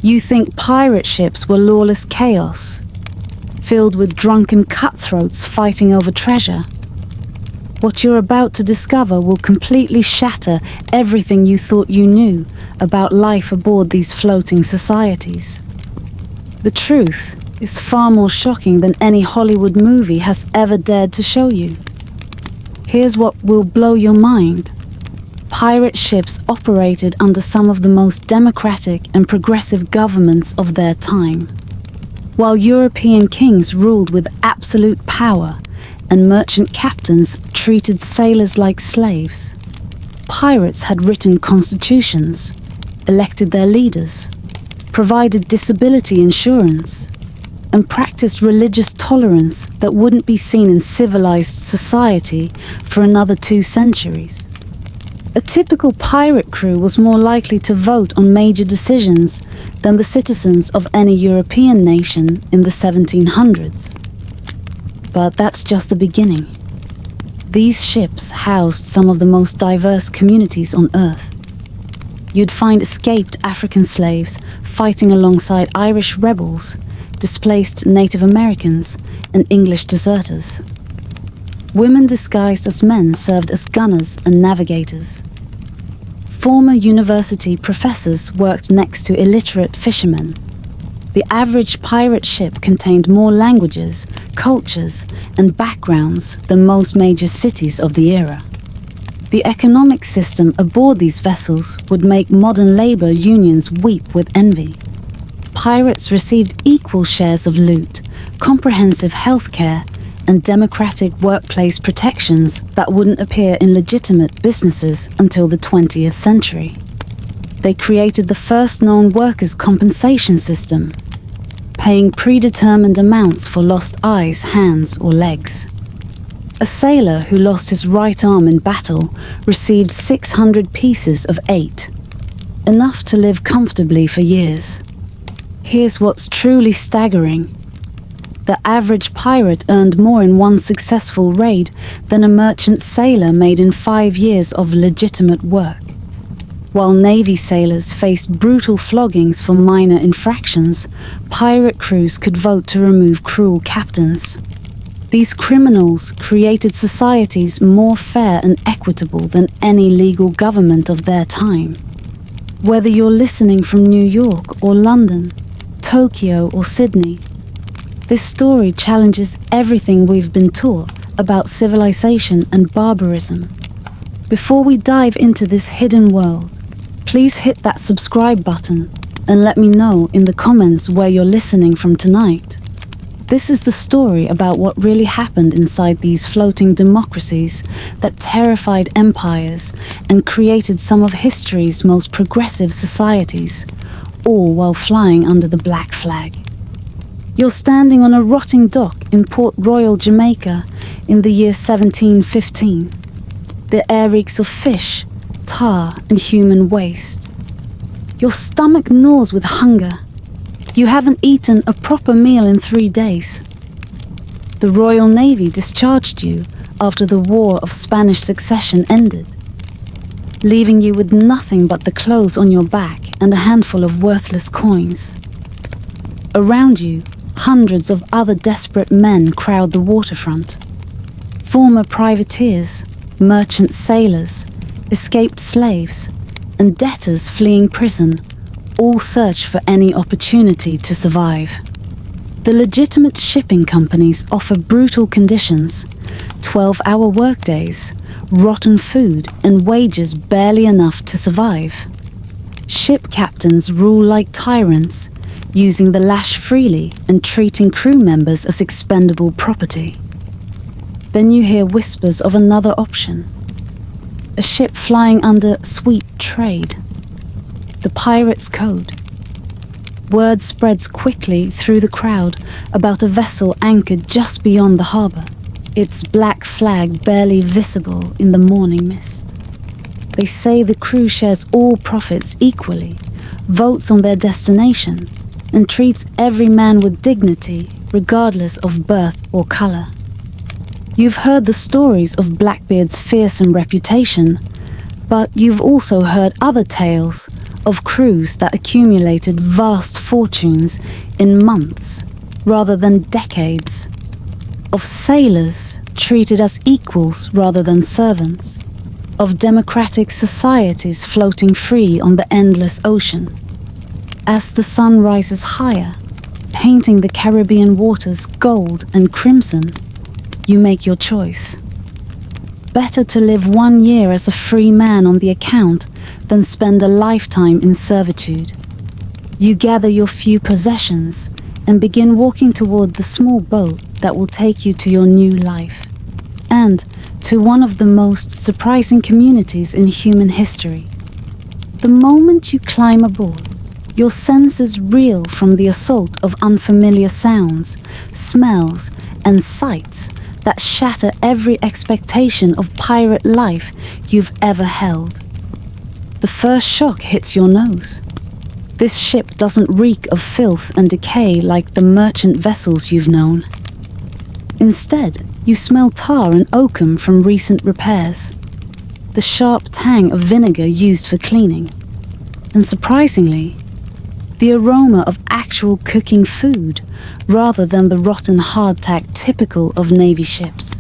You think pirate ships were lawless chaos, filled with drunken cutthroats fighting over treasure. What you're about to discover will completely shatter everything you thought you knew about life aboard these floating societies. The truth is far more shocking than any Hollywood movie has ever dared to show you. Here's what will blow your mind. Pirate ships operated under some of the most democratic and progressive governments of their time. While European kings ruled with absolute power and merchant captains treated sailors like slaves, pirates had written constitutions, elected their leaders, provided disability insurance, and practiced religious tolerance that wouldn't be seen in civilized society for another 2 centuries. A typical pirate crew was more likely to vote on major decisions than the citizens of any European nation in the 1700s. But that's just the beginning. These ships housed some of the most diverse communities on Earth. You'd find escaped African slaves fighting alongside Irish rebels, displaced Native Americans, and English deserters. Women disguised as men served as gunners and navigators. Former university professors worked next to illiterate fishermen. The average pirate ship contained more languages, cultures, and backgrounds than most major cities of the era. The economic system aboard these vessels would make modern labor unions weep with envy. Pirates received equal shares of loot, comprehensive healthcare, and democratic workplace protections that wouldn't appear in legitimate businesses until the 20th century. They created the first known workers' compensation system, paying predetermined amounts for lost eyes, hands, or legs. A sailor who lost his right arm in battle received 600 pieces of 8, enough to live comfortably for years. Here's what's truly staggering. The average pirate earned more in one successful raid than a merchant sailor made in 5 years of legitimate work. While Navy sailors faced brutal floggings for minor infractions, pirate crews could vote to remove cruel captains. These criminals created societies more fair and equitable than any legal government of their time. Whether you're listening from New York or London, Tokyo or Sydney, this story challenges everything we've been taught about civilization and barbarism. Before we dive into this hidden world, please hit that subscribe button and let me know in the comments where you're listening from tonight. This is the story about what really happened inside these floating democracies that terrified empires and created some of history's most progressive societies, all while flying under the black flag. You're standing on a rotting dock in Port Royal, Jamaica in the year 1715. The air reeks of fish, tar, and human waste. Your stomach gnaws with hunger. You haven't eaten a proper meal in 3 days. The Royal Navy discharged you after the War of Spanish Succession ended, leaving you with nothing but the clothes on your back and a handful of worthless coins. Around you, hundreds of other desperate men crowd the waterfront. Former privateers, merchant sailors, escaped slaves, and debtors fleeing prison all search for any opportunity to survive. The legitimate shipping companies offer brutal conditions, 12-hour workdays, rotten food, and wages barely enough to survive. Ship captains rule like tyrants, using the lash freely and treating crew members as expendable property. Then you hear whispers of another option. A ship flying under sweet trade. The pirate's code. Word spreads quickly through the crowd about a vessel anchored just beyond the harbour, its black flag barely visible in the morning mist. They say the crew shares all profits equally, votes on their destination, and treats every man with dignity, regardless of birth or colour. You've heard the stories of Blackbeard's fearsome reputation, but you've also heard other tales of crews that accumulated vast fortunes in months rather than decades, of sailors treated as equals rather than servants, of democratic societies floating free on the endless ocean. As the sun rises higher, painting the Caribbean waters gold and crimson, you make your choice. Better to live 1 year as a free man on the account than spend a lifetime in servitude. You gather your few possessions and begin walking toward the small boat that will take you to your new life, and to one of the most surprising communities in human history. The moment you climb aboard, your senses reel from the assault of unfamiliar sounds, smells, and sights that shatter every expectation of pirate life you've ever held. The first shock hits your nose. This ship doesn't reek of filth and decay like the merchant vessels you've known. Instead, you smell tar and oakum from recent repairs, the sharp tang of vinegar used for cleaning, and surprisingly, the aroma of actual cooking food rather than the rotten hardtack typical of Navy ships.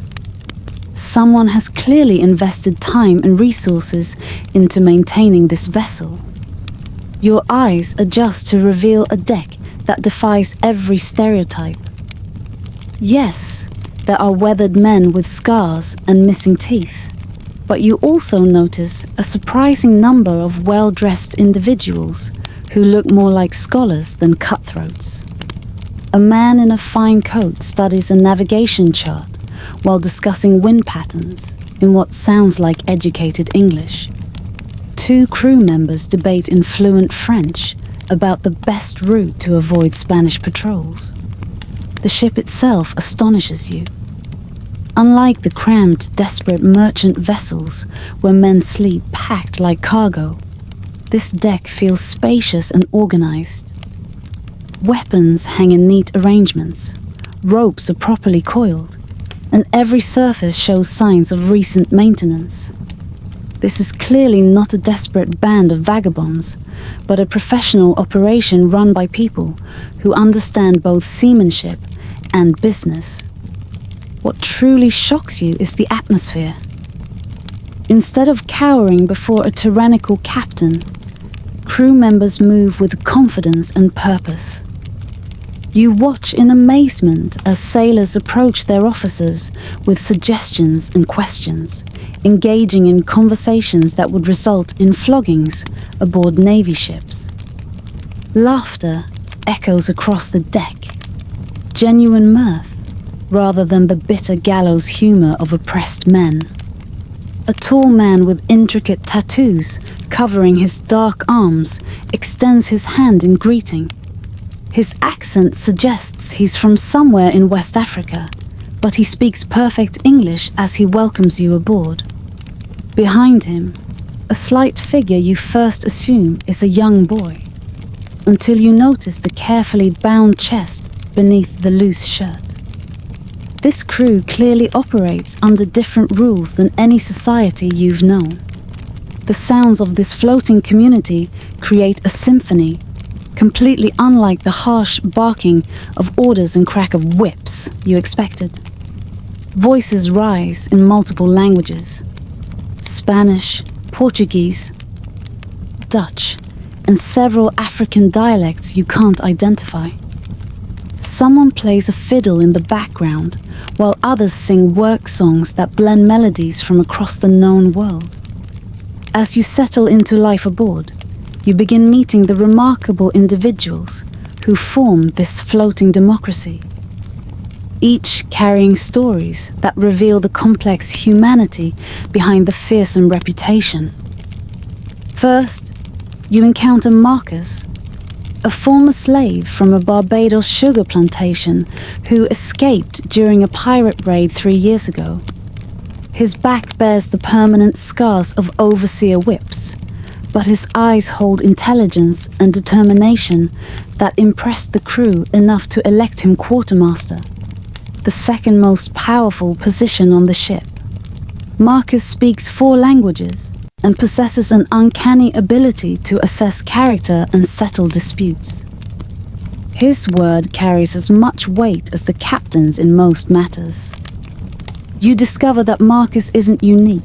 Someone has clearly invested time and resources into maintaining this vessel. Your eyes adjust to reveal a deck that defies every stereotype. Yes, there are weathered men with scars and missing teeth, but you also notice a surprising number of well-dressed individuals who look more like scholars than cutthroats. A man in a fine coat studies a navigation chart while discussing wind patterns in what sounds like educated English. 2 crew members debate in fluent French about the best route to avoid Spanish patrols. The ship itself astonishes you. Unlike the crammed, desperate merchant vessels where men sleep packed like cargo, this deck feels spacious and organized. Weapons hang in neat arrangements, ropes are properly coiled, and every surface shows signs of recent maintenance. This is clearly not a desperate band of vagabonds, but a professional operation run by people who understand both seamanship and business. What truly shocks you is the atmosphere. Instead of cowering before a tyrannical captain, crew members move with confidence and purpose. You watch in amazement as sailors approach their officers with suggestions and questions, engaging in conversations that would result in floggings aboard Navy ships. Laughter echoes across the deck, genuine mirth rather than the bitter gallows humor of oppressed men. A tall man with intricate tattoos covering his dark arms extends his hand in greeting. His accent suggests he's from somewhere in West Africa, but he speaks perfect English as he welcomes you aboard. Behind him, a slight figure you first assume is a young boy, until you notice the carefully bound chest beneath the loose shirt. This crew clearly operates under different rules than any society you've known. The sounds of this floating community create a symphony, completely unlike the harsh barking of orders and crack of whips you expected. Voices rise in multiple languages: Spanish, Portuguese, Dutch, and several African dialects you can't identify. Someone plays a fiddle in the background, while others sing work songs that blend melodies from across the known world. As you settle into life aboard, you begin meeting the remarkable individuals who form this floating democracy, each carrying stories that reveal the complex humanity behind the fearsome reputation. First, you encounter Marcus, a former slave from a Barbados sugar plantation who escaped during a pirate raid 3 years ago. His back bears the permanent scars of overseer whips, but his eyes hold intelligence and determination that impressed the crew enough to elect him quartermaster, the second most powerful position on the ship. Marcus speaks 4 languages, and possesses an uncanny ability to assess character and settle disputes. His word carries as much weight as the captain's in most matters. You discover that Marcus isn't unique.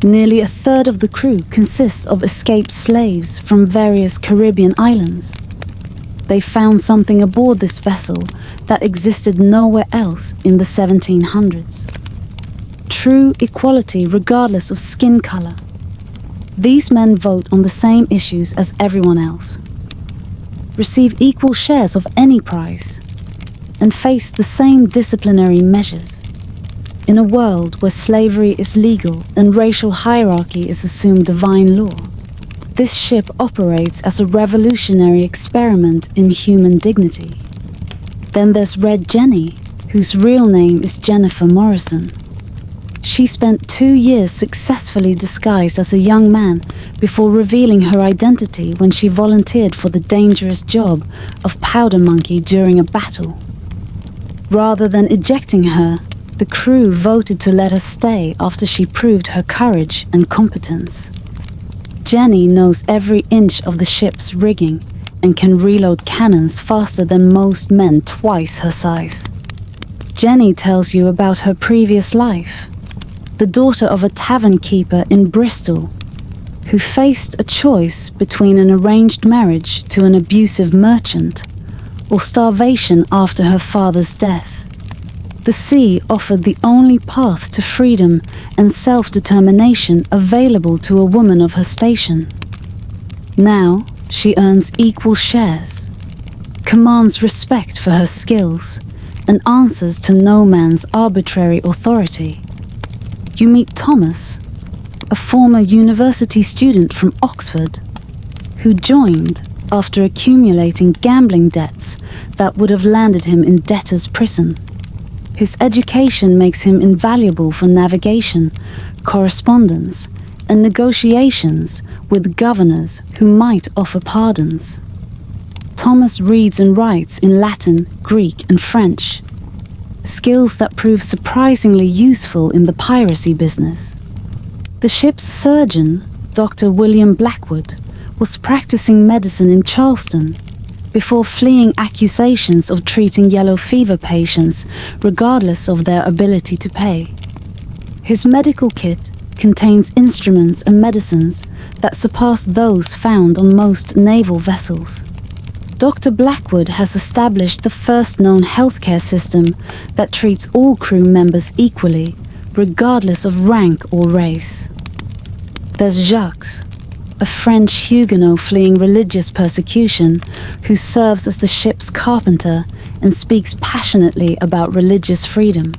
Nearly a third of the crew consists of escaped slaves from various Caribbean islands. They found something aboard this vessel that existed nowhere else in the 1700s. True equality regardless of skin color. These men vote on the same issues as everyone else, receive equal shares of any prize, and face the same disciplinary measures. In a world where slavery is legal and racial hierarchy is assumed divine law, this ship operates as a revolutionary experiment in human dignity. Then there's Red Jenny, whose real name is Jennifer Morrison. She spent 2 years successfully disguised as a young man before revealing her identity when she volunteered for the dangerous job of powder monkey during a battle. Rather than ejecting her, the crew voted to let her stay after she proved her courage and competence. Jenny knows every inch of the ship's rigging and can reload cannons faster than most men twice her size. Jenny tells you about her previous life, the daughter of a tavern keeper in Bristol, who faced a choice between an arranged marriage to an abusive merchant or starvation after her father's death. The sea offered the only path to freedom and self-determination available to a woman of her station. Now, she earns equal shares, commands respect for her skills, and answers to no man's arbitrary authority. You meet Thomas, a former university student from Oxford, who joined after accumulating gambling debts that would have landed him in debtor's prison. His education makes him invaluable for navigation, correspondence, and negotiations with governors who might offer pardons. Thomas reads and writes in Latin, Greek, and French, skills that prove surprisingly useful in the piracy business. The ship's surgeon, Dr. William Blackwood, was practicing medicine in Charleston before fleeing accusations of treating yellow fever patients regardless of their ability to pay. His medical kit contains instruments and medicines that surpass those found on most naval vessels. Dr. Blackwood has established the first known healthcare system that treats all crew members equally, regardless of rank or race. There's Jacques, a French Huguenot fleeing religious persecution, who serves as the ship's carpenter and speaks passionately about religious freedom.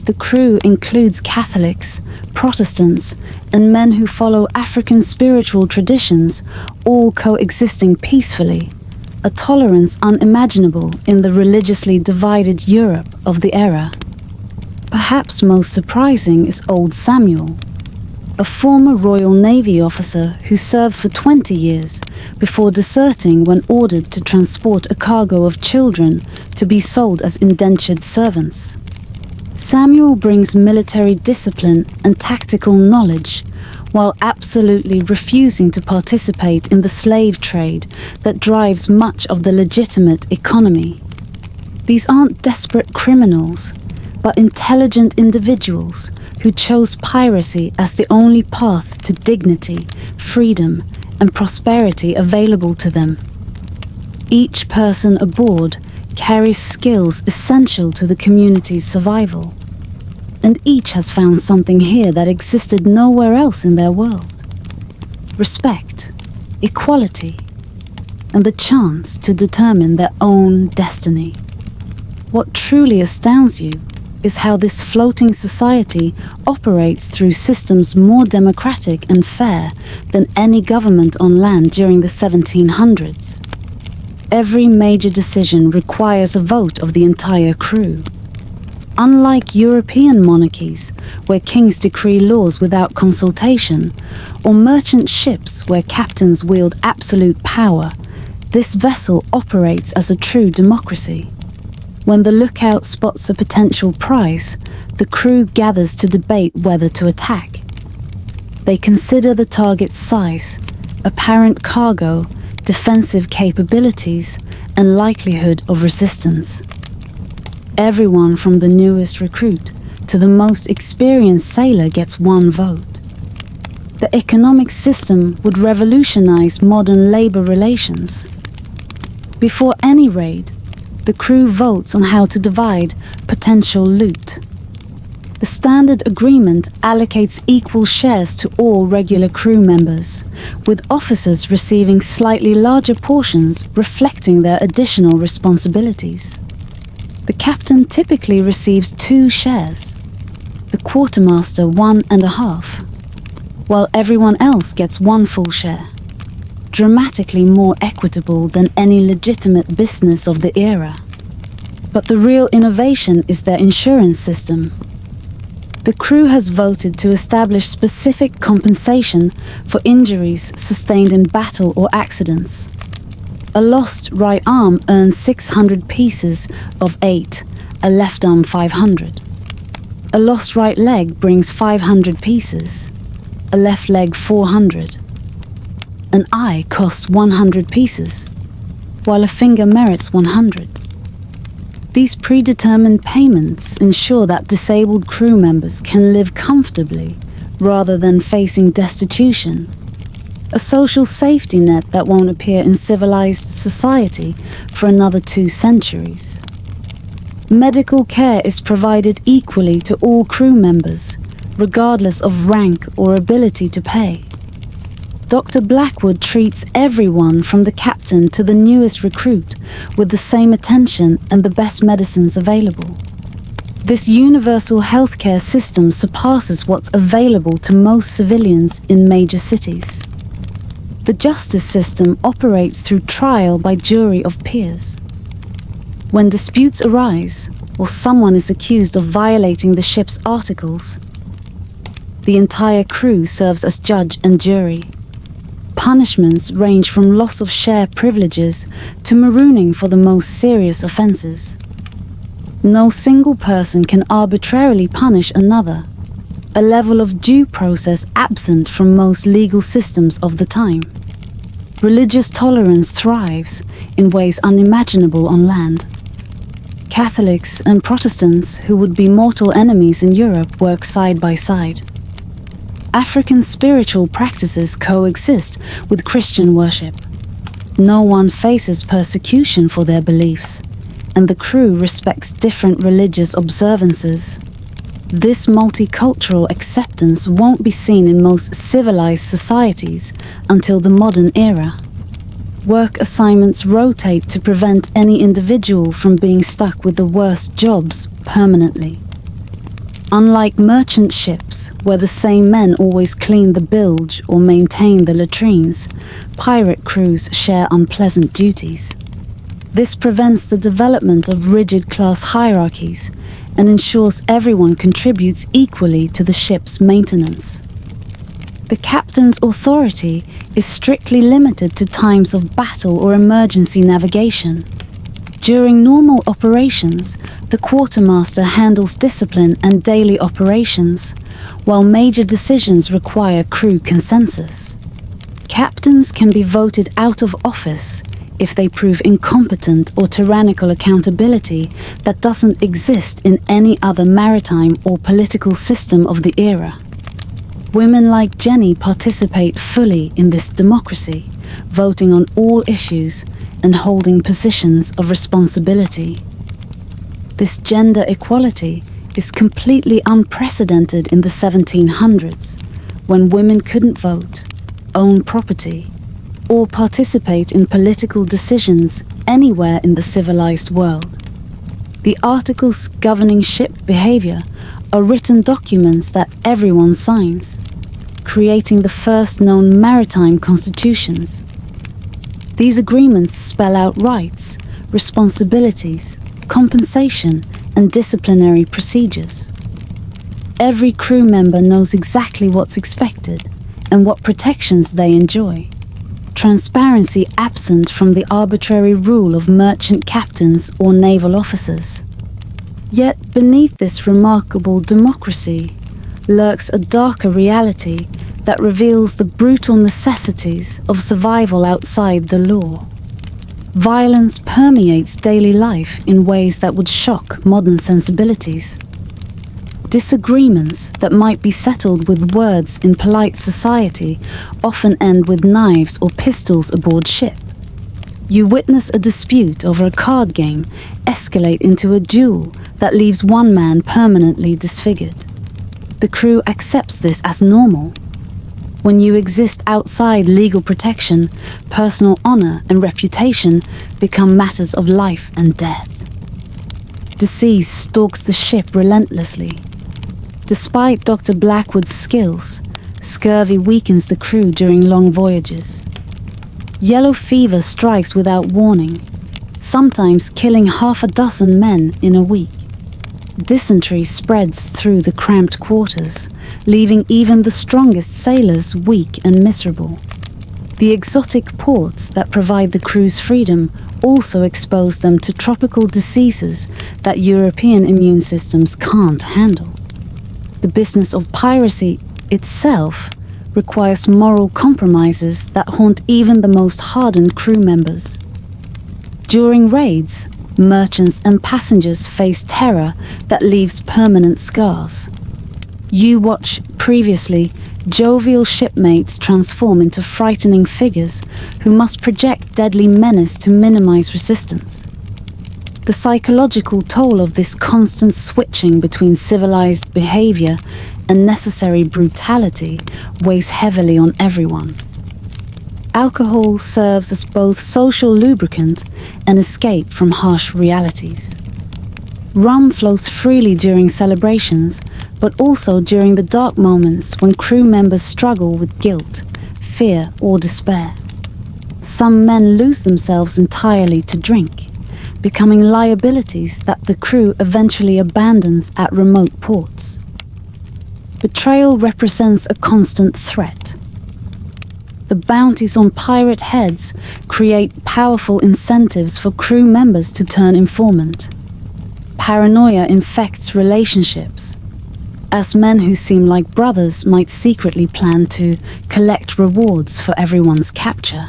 The crew includes Catholics, Protestants, and men who follow African spiritual traditions, all coexisting peacefully, a tolerance unimaginable in the religiously divided Europe of the era. Perhaps most surprising is old Samuel, a former Royal Navy officer who served for 20 years before deserting when ordered to transport a cargo of children to be sold as indentured servants. Samuel brings military discipline and tactical knowledge, while absolutely refusing to participate in the slave trade that drives much of the legitimate economy. These aren't desperate criminals, but intelligent individuals who chose piracy as the only path to dignity, freedom, and prosperity available to them. Each person aboard carries skills essential to the community's survival, and each has found something here that existed nowhere else in their world. Respect, equality, and the chance to determine their own destiny. What truly astounds you is how this floating society operates through systems more democratic and fair than any government on land during the 1700s. Every major decision requires a vote of the entire crew. Unlike European monarchies, where kings decree laws without consultation, or merchant ships where captains wield absolute power, this vessel operates as a true democracy. When the lookout spots a potential prize, the crew gathers to debate whether to attack. They consider the target's size, apparent cargo, defensive capabilities, and likelihood of resistance. Everyone from the newest recruit to the most experienced sailor gets one vote. The economic system would revolutionize modern labor relations. Before any raid, the crew votes on how to divide potential loot. The standard agreement allocates equal shares to all regular crew members, with officers receiving slightly larger portions reflecting their additional responsibilities. The captain typically receives 2 shares, the quartermaster 1.5, while everyone else gets 1 full share, dramatically more equitable than any legitimate business of the era. But the real innovation is their insurance system. The crew has voted to establish specific compensation for injuries sustained in battle or accidents. A lost right arm earns 600 pieces of 8, a left arm 500. A lost right leg brings 500 pieces, a left leg 400. An eye costs 100 pieces, while a finger merits 100. These predetermined payments ensure that disabled crew members can live comfortably rather than facing destitution. A social safety net that won't appear in civilized society for another 2 centuries. Medical care is provided equally to all crew members, regardless of rank or ability to pay. Dr. Blackwood treats everyone from the captain to the newest recruit with the same attention and the best medicines available. This universal healthcare system surpasses what's available to most civilians in major cities. The justice system operates through trial by jury of peers. When disputes arise, or someone is accused of violating the ship's articles, the entire crew serves as judge and jury. Punishments range from loss of share privileges to marooning for the most serious offences. No single person can arbitrarily punish another, a level of due process absent from most legal systems of the time. Religious tolerance thrives in ways unimaginable on land. Catholics and Protestants who would be mortal enemies in Europe work side by side. African spiritual practices coexist with Christian worship. No one faces persecution for their beliefs, and the crew respects different religious observances. This multicultural acceptance won't be seen in most civilized societies until the modern era. Work assignments rotate to prevent any individual from being stuck with the worst jobs permanently. Unlike merchant ships, where the same men always clean the bilge or maintain the latrines, pirate crews share unpleasant duties. This prevents the development of rigid class hierarchies and ensures everyone contributes equally to the ship's maintenance. The captain's authority is strictly limited to times of battle or emergency navigation. During normal operations, the quartermaster handles discipline and daily operations, while major decisions require crew consensus. Captains can be voted out of office if they prove incompetent or tyrannical accountability that doesn't exist in any other maritime or political system of the era. Women like Jenny participate fully in this democracy, voting on all issues and holding positions of responsibility. This gender equality is completely unprecedented in the 1700s, when women couldn't vote, own property, or participate in political decisions anywhere in the civilized world. The articles governing ship behavior are written documents that everyone signs, creating the first known maritime constitutions. These agreements spell out rights, responsibilities, compensation, and disciplinary procedures. Every crew member knows exactly what's expected and what protections they enjoy. Transparency absent from the arbitrary rule of merchant captains or naval officers. Yet beneath this remarkable democracy lurks a darker reality that reveals the brutal necessities of survival outside the law. Violence permeates daily life in ways that would shock modern sensibilities. Disagreements that might be settled with words in polite society often end with knives or pistols aboard ship. You witness a dispute over a card game escalate into a duel that leaves one man permanently disfigured. The crew accepts this as normal. When you exist outside legal protection, personal honor and reputation become matters of life and death. Disease stalks the ship relentlessly. Despite Dr. Blackwood's skills, scurvy weakens the crew during long voyages. Yellow fever strikes without warning, sometimes killing half a dozen men in a week. Dysentery spreads through the cramped quarters, leaving even the strongest sailors weak and miserable. The exotic ports that provide the crew's freedom also expose them to tropical diseases that European immune systems can't handle. The business of piracy itself requires moral compromises that haunt even the most hardened crew members. During raids, merchants and passengers face terror that leaves permanent scars. You watch previously jovial shipmates transform into frightening figures who must project deadly menace to minimize resistance. The psychological toll of this constant switching between civilized behavior and necessary brutality weighs heavily on everyone. Alcohol serves as both social lubricant and escape from harsh realities. Rum flows freely during celebrations, but also during the dark moments when crew members struggle with guilt, fear, or despair. Some men lose themselves entirely to drink, becoming liabilities that the crew eventually abandons at remote ports. Betrayal represents a constant threat. The bounties on pirate heads create powerful incentives for crew members to turn informant. Paranoia infects relationships, as men who seem like brothers might secretly plan to collect rewards for everyone's capture.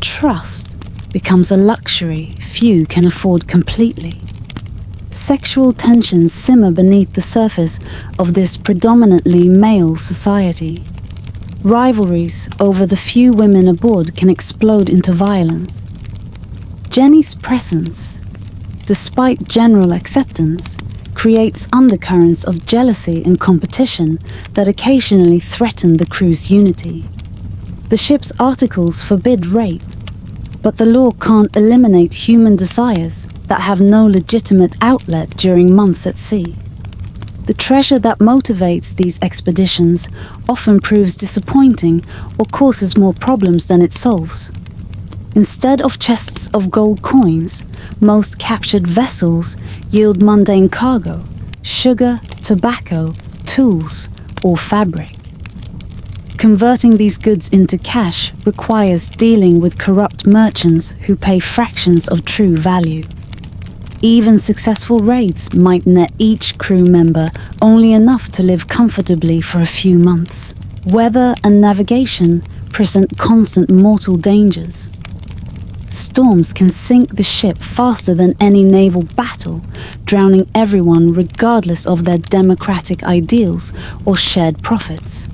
Trust becomes a luxury few can afford completely. Sexual tensions simmer beneath the surface of this predominantly male society. Rivalries over the few women aboard can explode into violence. Jenny's presence, despite general acceptance, creates undercurrents of jealousy and competition that occasionally threaten the crew's unity. The ship's articles forbid rape, but the law can't eliminate human desires that have no legitimate outlet during months at sea. The treasure that motivates these expeditions often proves disappointing or causes more problems than it solves. Instead of chests of gold coins, most captured vessels yield mundane cargo, sugar, tobacco, tools, or fabric. Converting these goods into cash requires dealing with corrupt merchants who pay fractions of true value. Even successful raids might net each crew member only enough to live comfortably for a few months. Weather and navigation present constant mortal dangers. Storms can sink the ship faster than any naval battle, drowning everyone regardless of their democratic ideals or shared profits.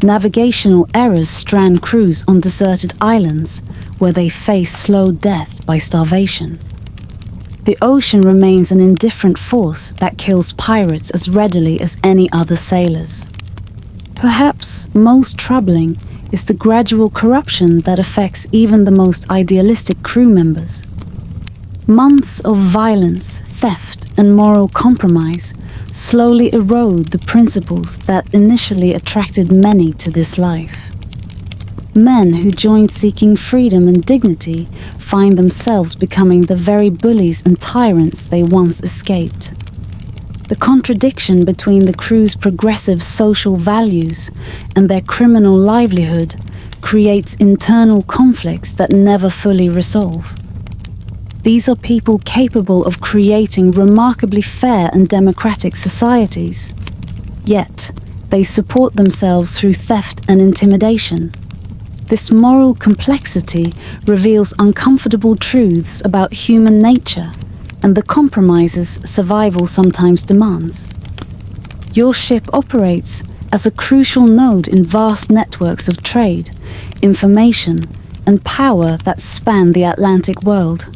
Navigational errors strand crews on deserted islands where they face slow death by starvation. The ocean remains an indifferent force that kills pirates as readily as any other sailors. Perhaps most troubling is the gradual corruption that affects even the most idealistic crew members. Months of violence, theft, and moral compromise slowly erode the principles that initially attracted many to this life. Men who joined seeking freedom and dignity find themselves becoming the very bullies and tyrants they once escaped. The contradiction between the crew's progressive social values and their criminal livelihood creates internal conflicts that never fully resolve. These are people capable of creating remarkably fair and democratic societies, Yet, they support themselves through theft and intimidation. This moral complexity reveals uncomfortable truths about human nature and the compromises survival sometimes demands. Your ship operates as a crucial node in vast networks of trade, information, and power that span the Atlantic world,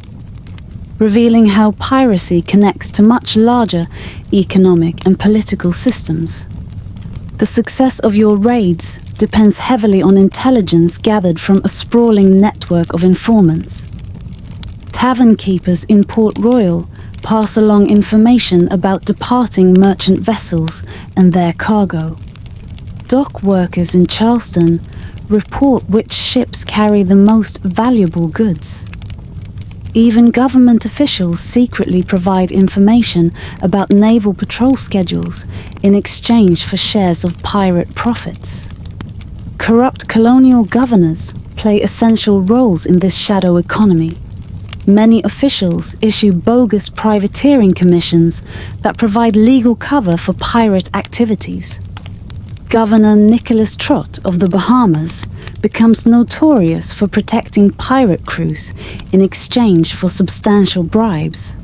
revealing how piracy connects to much larger economic and political systems. The success of your raids depends heavily on intelligence gathered from a sprawling network of informants. Tavern keepers in Port Royal pass along information about departing merchant vessels and their cargo. Dock workers in Charleston report which ships carry the most valuable goods. Even government officials secretly provide information about naval patrol schedules in exchange for shares of pirate profits. Corrupt colonial governors play essential roles in this shadow economy. Many officials issue bogus privateering commissions that provide legal cover for pirate activities. Governor Nicholas Trott of the Bahamas becomes notorious for protecting pirate crews in exchange for substantial bribes.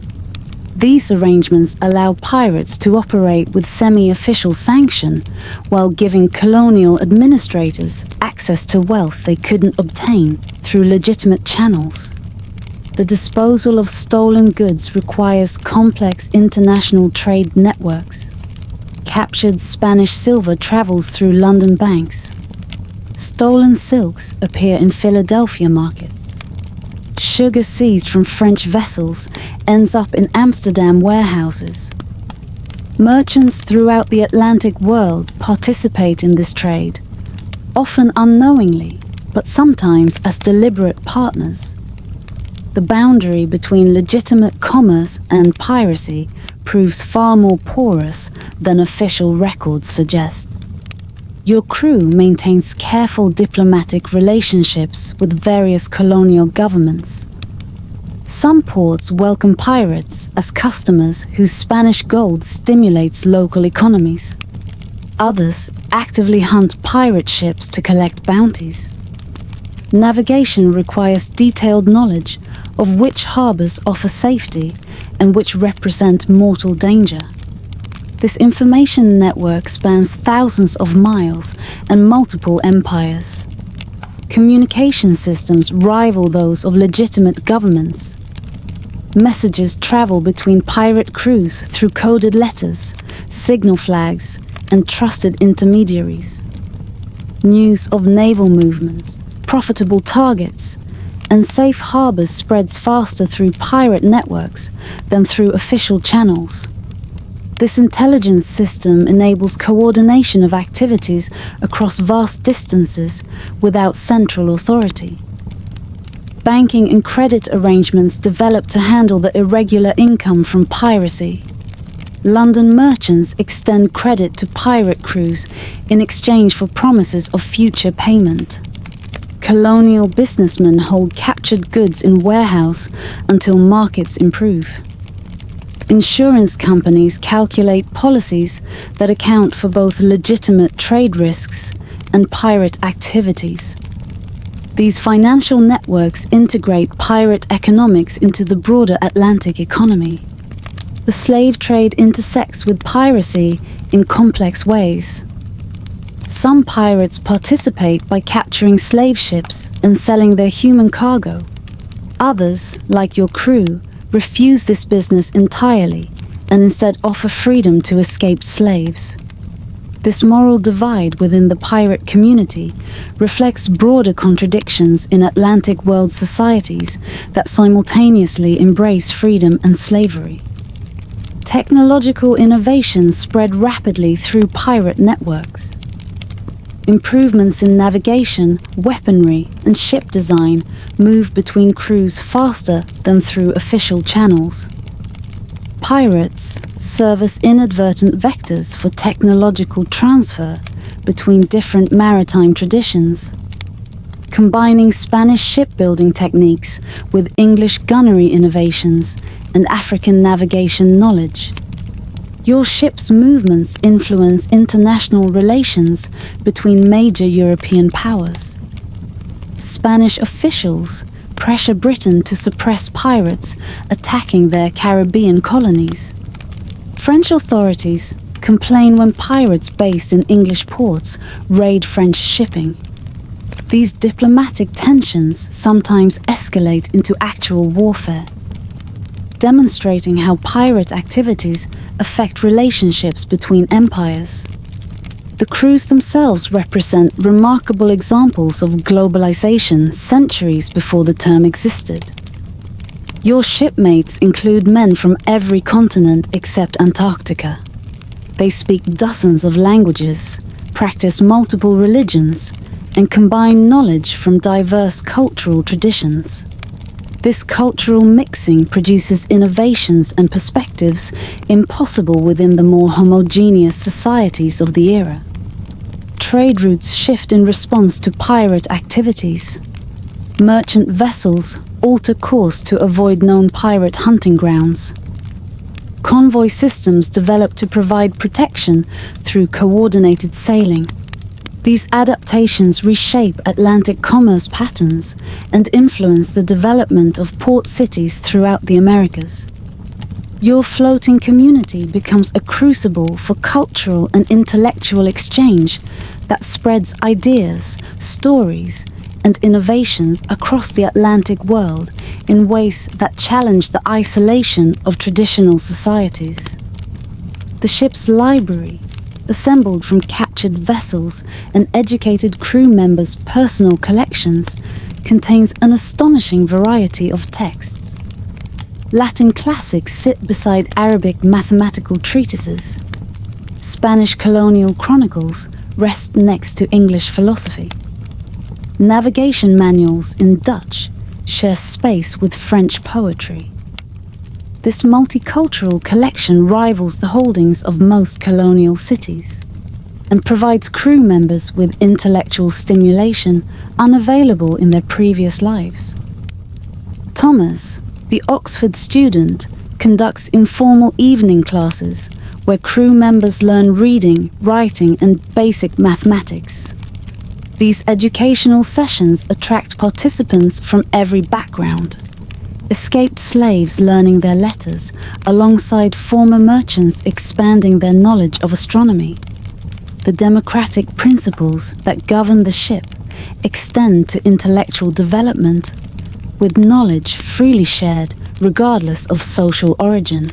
These arrangements allow pirates to operate with semi-official sanction while giving colonial administrators access to wealth they couldn't obtain through legitimate channels. The disposal of stolen goods requires complex international trade networks. Captured Spanish silver travels through London banks. Stolen silks appear in Philadelphia markets. Sugar seized from French vessels ends up in Amsterdam warehouses. Merchants throughout the Atlantic world participate in this trade, often unknowingly, but sometimes as deliberate partners. The boundary between legitimate commerce and piracy proves far more porous than official records suggest. Your crew maintains careful diplomatic relationships with various colonial governments. Some ports welcome pirates as customers whose Spanish gold stimulates local economies. Others actively hunt pirate ships to collect bounties. Navigation requires detailed knowledge of which harbors offer safety and which represent mortal danger. This information network spans thousands of miles and multiple empires. Communication systems rival those of legitimate governments. Messages travel between pirate crews through coded letters, signal flags, and trusted intermediaries. News of naval movements, profitable targets, and safe harbors spreads faster through pirate networks than through official channels. This intelligence system enables coordination of activities across vast distances without central authority. Banking and credit arrangements develop to handle the irregular income from piracy. London merchants extend credit to pirate crews in exchange for promises of future payment. Colonial businessmen hold captured goods in warehouse until markets improve. Insurance companies calculate policies that account for both legitimate trade risks and pirate activities. These financial networks integrate pirate economics into the broader Atlantic economy. The slave trade intersects with piracy in complex ways. Some pirates participate by capturing slave ships and selling their human cargo. Others, like your crew, refuse this business entirely and instead offer freedom to escaped slaves. This moral divide within the pirate community reflects broader contradictions in Atlantic world societies that simultaneously embrace freedom and slavery. Technological innovations spread rapidly through pirate networks. Improvements in navigation, weaponry, and ship design move between crews faster than through official channels. Pirates serve as inadvertent vectors for technological transfer between different maritime traditions. Combining Spanish shipbuilding techniques with English gunnery innovations and African navigation knowledge. Your ship's movements influence international relations between major European powers. Spanish officials pressure Britain to suppress pirates attacking their Caribbean colonies. French authorities complain when pirates based in English ports raid French shipping. These diplomatic tensions sometimes escalate into actual warfare, demonstrating how pirate activities affect relationships between empires. The crews themselves represent remarkable examples of globalization centuries before the term existed. Your shipmates include men from every continent except Antarctica. They speak dozens of languages, practice multiple religions, and combine knowledge from diverse cultural traditions. This cultural mixing produces innovations and perspectives impossible within the more homogeneous societies of the era. Trade routes shift in response to pirate activities. Merchant vessels alter course to avoid known pirate hunting grounds. Convoy systems develop to provide protection through coordinated sailing. These adaptations reshape Atlantic commerce patterns and influence the development of port cities throughout the Americas. Your floating community becomes a crucible for cultural and intellectual exchange that spreads ideas, stories, and innovations across the Atlantic world in ways that challenge the isolation of traditional societies. The ship's library, assembled from captured vessels and educated crew members' personal collections, contains an astonishing variety of texts. Latin classics sit beside Arabic mathematical treatises. Spanish colonial chronicles rest next to English philosophy. Navigation manuals in Dutch share space with French poetry. This multicultural collection rivals the holdings of most colonial cities and provides crew members with intellectual stimulation unavailable in their previous lives. Thomas, the Oxford student, conducts informal evening classes where crew members learn reading, writing, and basic mathematics. These educational sessions attract participants from every background. Escaped slaves learning their letters, alongside former merchants expanding their knowledge of astronomy. The democratic principles that govern the ship extend to intellectual development, with knowledge freely shared regardless of social origin.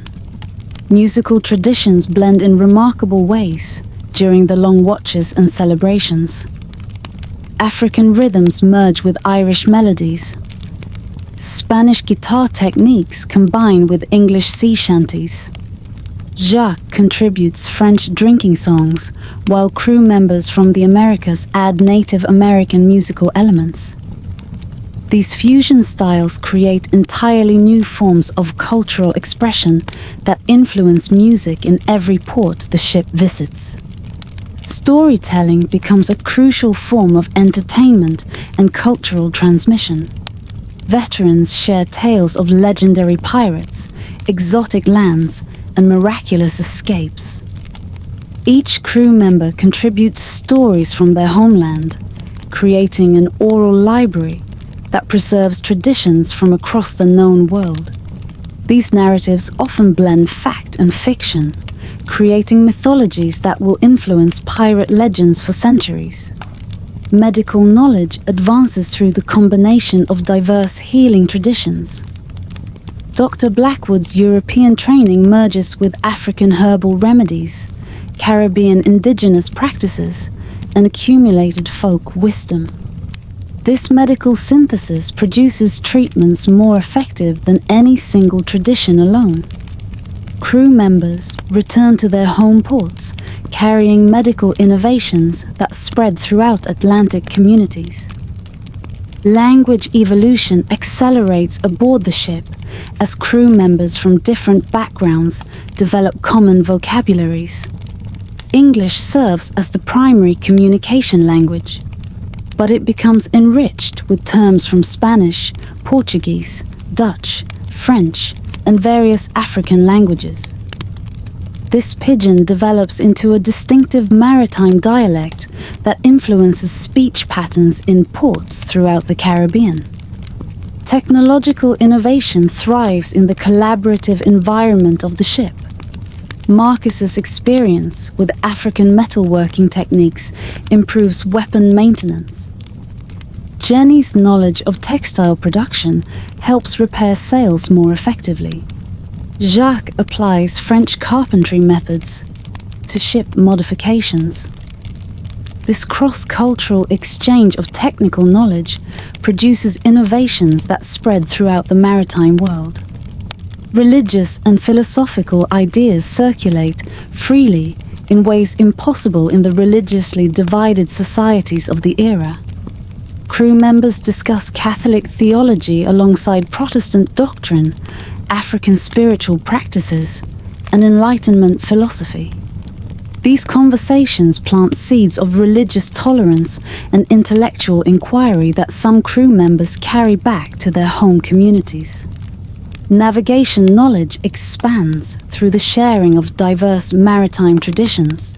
Musical traditions blend in remarkable ways during the long watches and celebrations. African rhythms merge with Irish melodies. Spanish guitar techniques combine with English sea shanties. Jacques contributes French drinking songs, while crew members from the Americas add Native American musical elements. These fusion styles create entirely new forms of cultural expression that influence music in every port the ship visits. Storytelling becomes a crucial form of entertainment and cultural transmission. Veterans share tales of legendary pirates, exotic lands, and miraculous escapes. Each crew member contributes stories from their homeland, creating an oral library that preserves traditions from across the known world. These narratives often blend fact and fiction, creating mythologies that will influence pirate legends for centuries. Medical knowledge advances through the combination of diverse healing traditions. Dr. Blackwood's European training merges with African herbal remedies, Caribbean indigenous practices, and accumulated folk wisdom. This medical synthesis produces treatments more effective than any single tradition alone. Crew members return to their home ports, carrying medical innovations that spread throughout Atlantic communities. Language evolution accelerates aboard the ship as crew members from different backgrounds develop common vocabularies. English serves as the primary communication language, but it becomes enriched with terms from Spanish, Portuguese, Dutch, French, and various African languages. This pidgin develops into a distinctive maritime dialect that influences speech patterns in ports throughout the Caribbean. Technological innovation thrives in the collaborative environment of the ship. Marcus's experience with African metalworking techniques improves weapon maintenance. Jenny's knowledge of textile production helps repair sails more effectively. Jacques applies French carpentry methods to ship modifications. This cross-cultural exchange of technical knowledge produces innovations that spread throughout the maritime world. Religious and philosophical ideas circulate freely in ways impossible in the religiously divided societies of the era. Crew members discuss Catholic theology alongside Protestant doctrine, African spiritual practices, and Enlightenment philosophy. These conversations plant seeds of religious tolerance and intellectual inquiry that some crew members carry back to their home communities. Navigation knowledge expands through the sharing of diverse maritime traditions.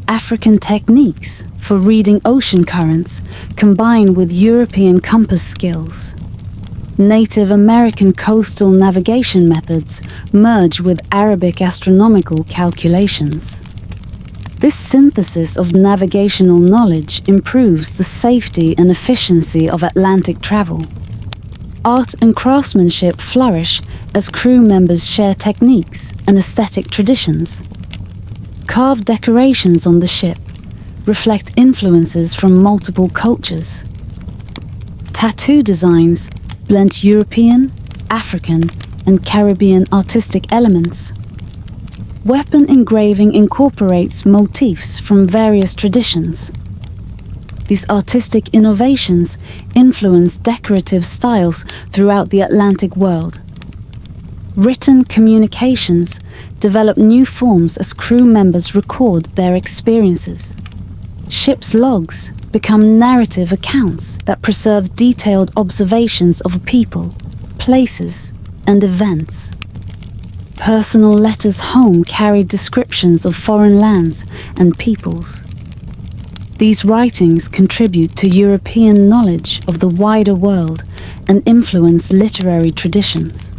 African techniques for reading ocean currents combine with European compass skills. Native American coastal navigation methods merge with Arabic astronomical calculations. This synthesis of navigational knowledge improves the safety and efficiency of Atlantic travel. Art and craftsmanship flourish as crew members share techniques and aesthetic traditions. Carved decorations on the ship reflect influences from multiple cultures. Tattoo designs blend European, African, and Caribbean artistic elements. Weapon engraving incorporates motifs from various traditions. These artistic innovations influence decorative styles throughout the Atlantic world. Written communications develop new forms as crew members record their experiences. Ship's logs become narrative accounts that preserve detailed observations of people, places, and events. Personal letters home carry descriptions of foreign lands and peoples. These writings contribute to European knowledge of the wider world and influence literary traditions.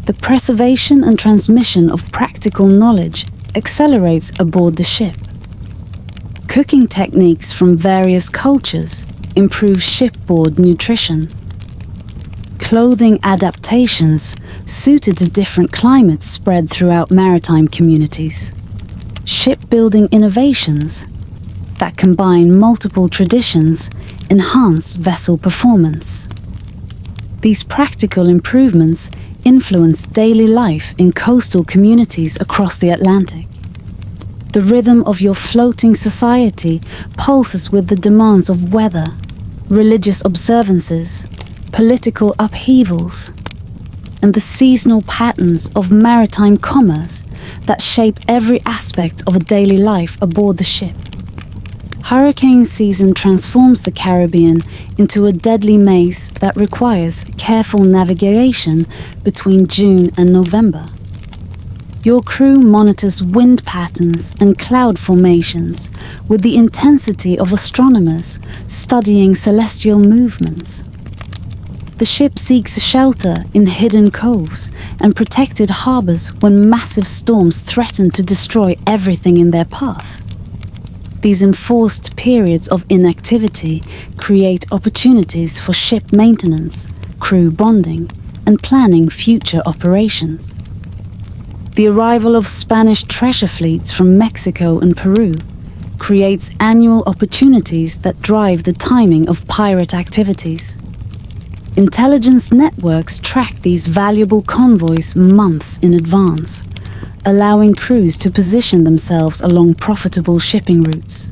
The preservation and transmission of practical knowledge accelerates aboard the ship. Cooking techniques from various cultures improve shipboard nutrition. Clothing adaptations suited to different climates spread throughout maritime communities. Shipbuilding innovations that combine multiple traditions enhance vessel performance. These practical improvements influence daily life in coastal communities across the Atlantic. The rhythm of your floating society pulses with the demands of weather, religious observances, political upheavals, and the seasonal patterns of maritime commerce that shape every aspect of a daily life aboard the ship. Hurricane season transforms the Caribbean into a deadly maze that requires careful navigation between June and November. Your crew monitors wind patterns and cloud formations with the intensity of astronomers studying celestial movements. The ship seeks shelter in hidden coves and protected harbors when massive storms threaten to destroy everything in their path. These enforced periods of inactivity create opportunities for ship maintenance, crew bonding, and planning future operations. The arrival of Spanish treasure fleets from Mexico and Peru creates annual opportunities that drive the timing of pirate activities. Intelligence networks track these valuable convoys months in advance, allowing crews to position themselves along profitable shipping routes.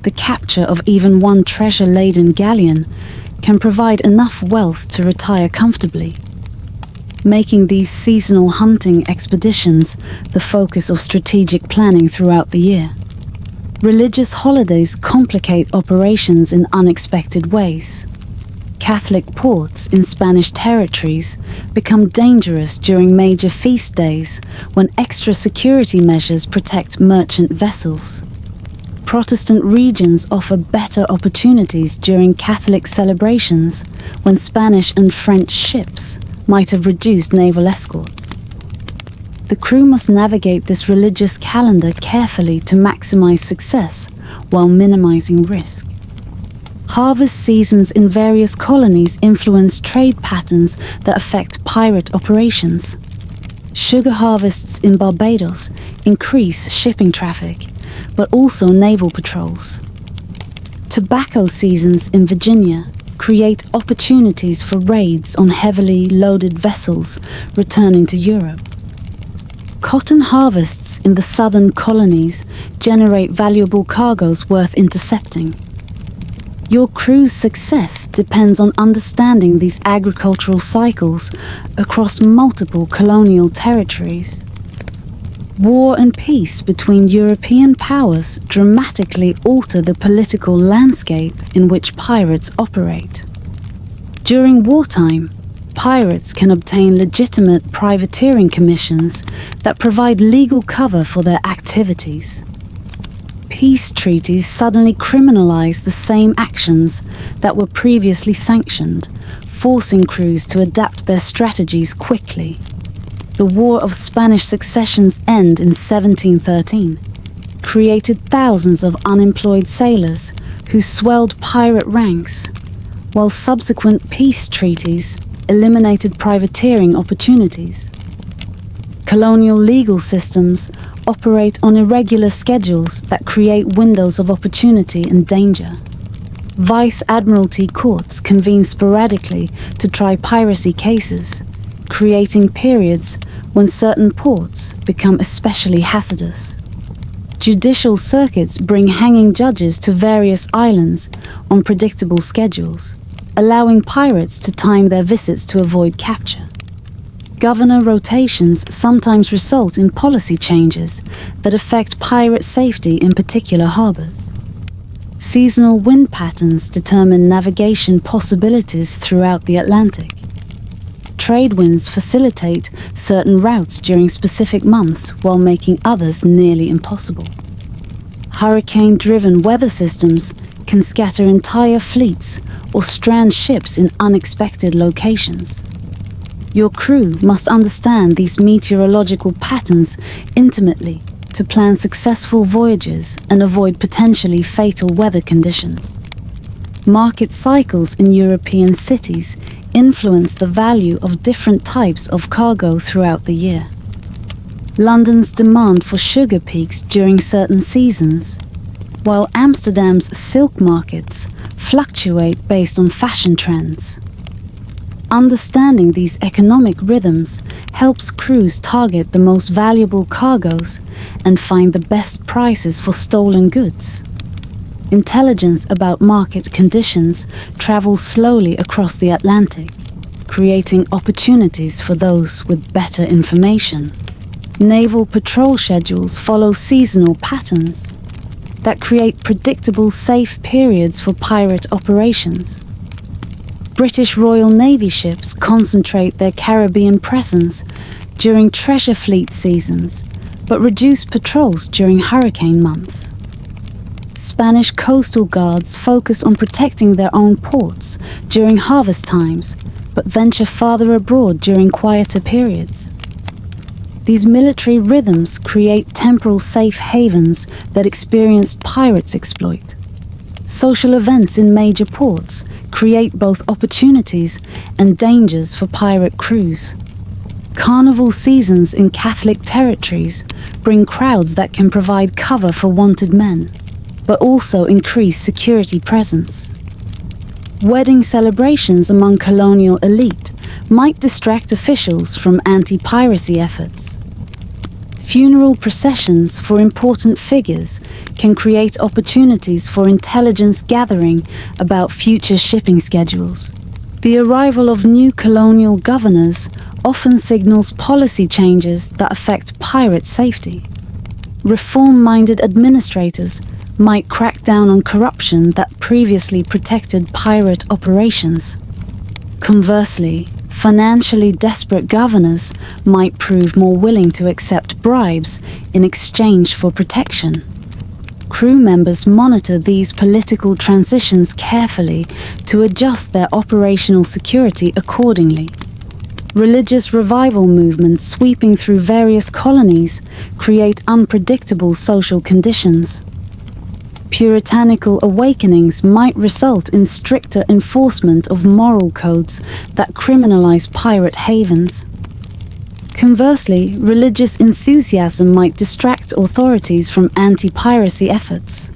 The capture of even one treasure-laden galleon can provide enough wealth to retire comfortably, making these seasonal hunting expeditions the focus of strategic planning throughout the year. Religious holidays complicate operations in unexpected ways. Catholic ports in Spanish territories become dangerous during major feast days when extra security measures protect merchant vessels. Protestant regions offer better opportunities during Catholic celebrations when Spanish and French ships might have reduced naval escorts. The crew must navigate this religious calendar carefully to maximize success while minimizing risk. Harvest seasons in various colonies influence trade patterns that affect pirate operations. Sugar harvests in Barbados increase shipping traffic, but also naval patrols. Tobacco seasons in Virginia create opportunities for raids on heavily loaded vessels returning to Europe. Cotton harvests in the southern colonies generate valuable cargoes worth intercepting. Your crew's success depends on understanding these agricultural cycles across multiple colonial territories. War and peace between European powers dramatically alter the political landscape in which pirates operate. During wartime, pirates can obtain legitimate privateering commissions that provide legal cover for their activities. Peace treaties suddenly criminalize the same actions that were previously sanctioned, forcing crews to adapt their strategies quickly. The War of Spanish Succession's end in 1713 created thousands of unemployed sailors who swelled pirate ranks, while subsequent peace treaties eliminated privateering opportunities. Colonial legal systems operate on irregular schedules that create windows of opportunity and danger. Vice Admiralty courts convene sporadically to try piracy cases, creating periods when certain ports become especially hazardous. Judicial circuits bring hanging judges to various islands on predictable schedules, allowing pirates to time their visits to avoid capture. Governor rotations sometimes result in policy changes that affect pirate safety in particular harbors. Seasonal wind patterns determine navigation possibilities throughout the Atlantic. Trade winds facilitate certain routes during specific months while making others nearly impossible. Hurricane-driven weather systems can scatter entire fleets or strand ships in unexpected locations. Your crew must understand these meteorological patterns intimately to plan successful voyages and avoid potentially fatal weather conditions. Market cycles in European cities influence the value of different types of cargo throughout the year. London's demand for sugar peaks during certain seasons, while Amsterdam's silk markets fluctuate based on fashion trends. Understanding these economic rhythms helps crews target the most valuable cargoes and find the best prices for stolen goods. Intelligence about market conditions travels slowly across the Atlantic, creating opportunities for those with better information. Naval patrol schedules follow seasonal patterns that create predictable, safe periods for pirate operations. British Royal Navy ships concentrate their Caribbean presence during treasure fleet seasons, but reduce patrols during hurricane months. Spanish coastal guards focus on protecting their own ports during harvest times, but venture farther abroad during quieter periods. These military rhythms create temporal safe havens that experienced pirates exploit. Social events in major ports create both opportunities and dangers for pirate crews. Carnival seasons in Catholic territories bring crowds that can provide cover for wanted men, but also increase security presence. Wedding celebrations among colonial elite might distract officials from anti-piracy efforts. Funeral processions for important figures can create opportunities for intelligence gathering about future shipping schedules. The arrival of new colonial governors often signals policy changes that affect pirate safety. Reform-minded administrators might crack down on corruption that previously protected pirate operations. Conversely, financially desperate governors might prove more willing to accept bribes in exchange for protection. Crew members monitor these political transitions carefully to adjust their operational security accordingly. Religious revival movements sweeping through various colonies create unpredictable social conditions. Puritanical awakenings might result in stricter enforcement of moral codes that criminalize pirate havens. Conversely, religious enthusiasm might distract authorities from anti-piracy efforts.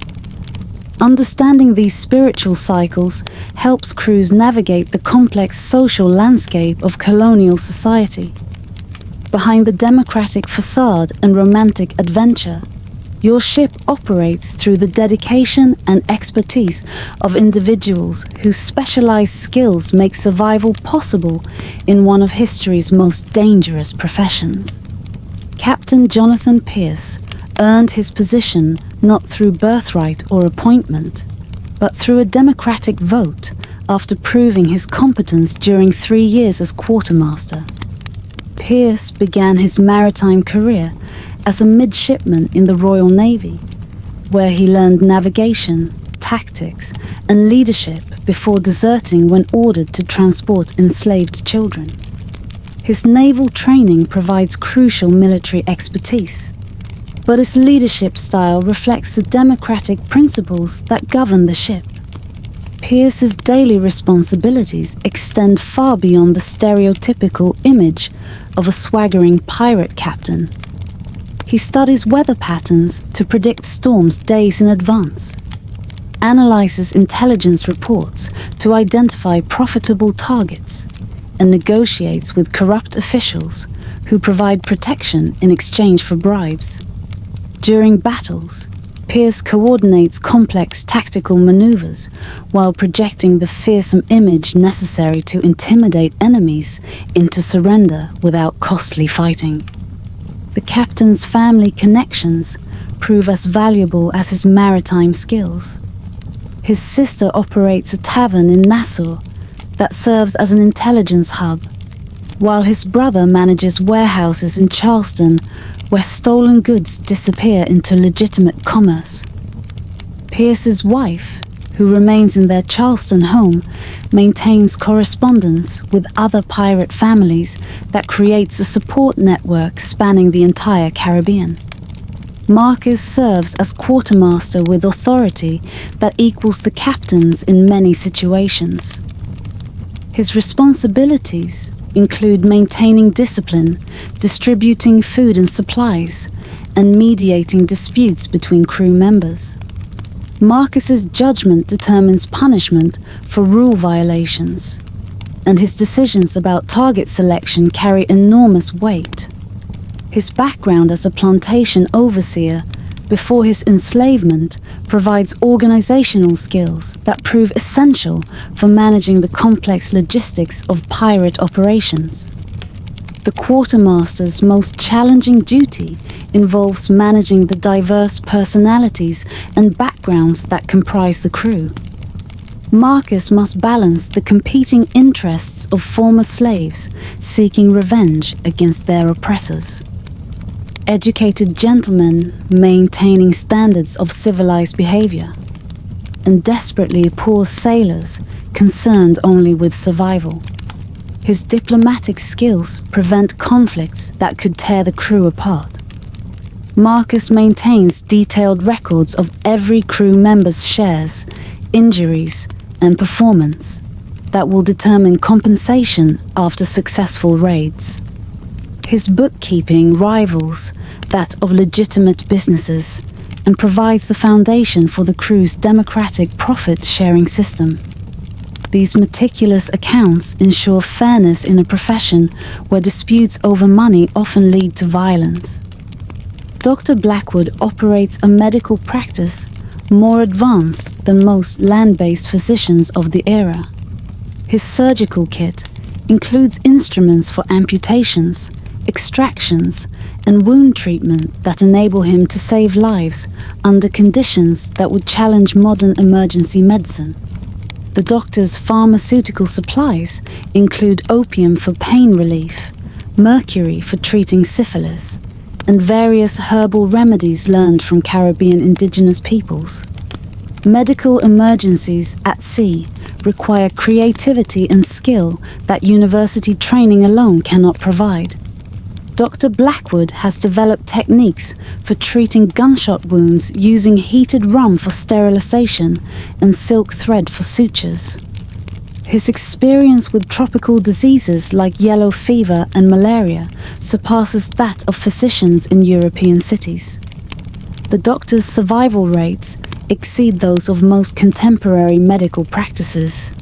Understanding these spiritual cycles helps crews navigate the complex social landscape of colonial society. Behind the democratic facade and romantic adventure, your ship operates through the dedication and expertise of individuals whose specialized skills make survival possible in one of history's most dangerous professions. Captain Jonathan Pierce earned his position not through birthright or appointment, but through a democratic vote after proving his competence during 3 years as quartermaster. Pierce began his maritime career as a midshipman in the Royal Navy, where he learned navigation, tactics, and leadership before deserting when ordered to transport enslaved children. His naval training provides crucial military expertise, but his leadership style reflects the democratic principles that govern the ship. Pierce's daily responsibilities extend far beyond the stereotypical image of a swaggering pirate captain. He studies weather patterns to predict storms days in advance, analyzes intelligence reports to identify profitable targets, and negotiates with corrupt officials who provide protection in exchange for bribes. During battles, Pierce coordinates complex tactical maneuvers while projecting the fearsome image necessary to intimidate enemies into surrender without costly fighting. The captain's family connections prove as valuable as his maritime skills. His sister operates a tavern in Nassau that serves as an intelligence hub, while his brother manages warehouses in Charleston where stolen goods disappear into legitimate commerce. Pierce's wife, who remains in their Charleston home, maintains correspondence with other pirate families that creates a support network spanning the entire Caribbean. Marcus serves as quartermaster with authority that equals the captain's in many situations. His responsibilities include maintaining discipline, distributing food and supplies, and mediating disputes between crew members. Marcus's judgment determines punishment for rule violations, and his decisions about target selection carry enormous weight. His background as a plantation overseer before his enslavement provides organizational skills that prove essential for managing the complex logistics of pirate operations. The quartermaster's most challenging duty involves managing the diverse personalities and backgrounds that comprise the crew. Marcus must balance the competing interests of former slaves seeking revenge against their oppressors. Educated gentlemen maintaining standards of civilized behavior, and desperately poor sailors concerned only with survival. His diplomatic skills prevent conflicts that could tear the crew apart. Marcus maintains detailed records of every crew member's shares, injuries, and performance that will determine compensation after successful raids. His bookkeeping rivals that of legitimate businesses and provides the foundation for the crew's democratic profit-sharing system. These meticulous accounts ensure fairness in a profession where disputes over money often lead to violence. Dr. Blackwood operates a medical practice more advanced than most land-based physicians of the era. His surgical kit includes instruments for amputations, extractions, and wound treatment that enable him to save lives under conditions that would challenge modern emergency medicine. The doctor's pharmaceutical supplies include opium for pain relief, mercury for treating syphilis, and various herbal remedies learned from Caribbean indigenous peoples. Medical emergencies at sea require creativity and skill that university training alone cannot provide. Dr. Blackwood has developed techniques for treating gunshot wounds using heated rum for sterilization and silk thread for sutures. His experience with tropical diseases like yellow fever and malaria surpasses that of physicians in European cities. The doctor's survival rates exceed those of most contemporary medical practices.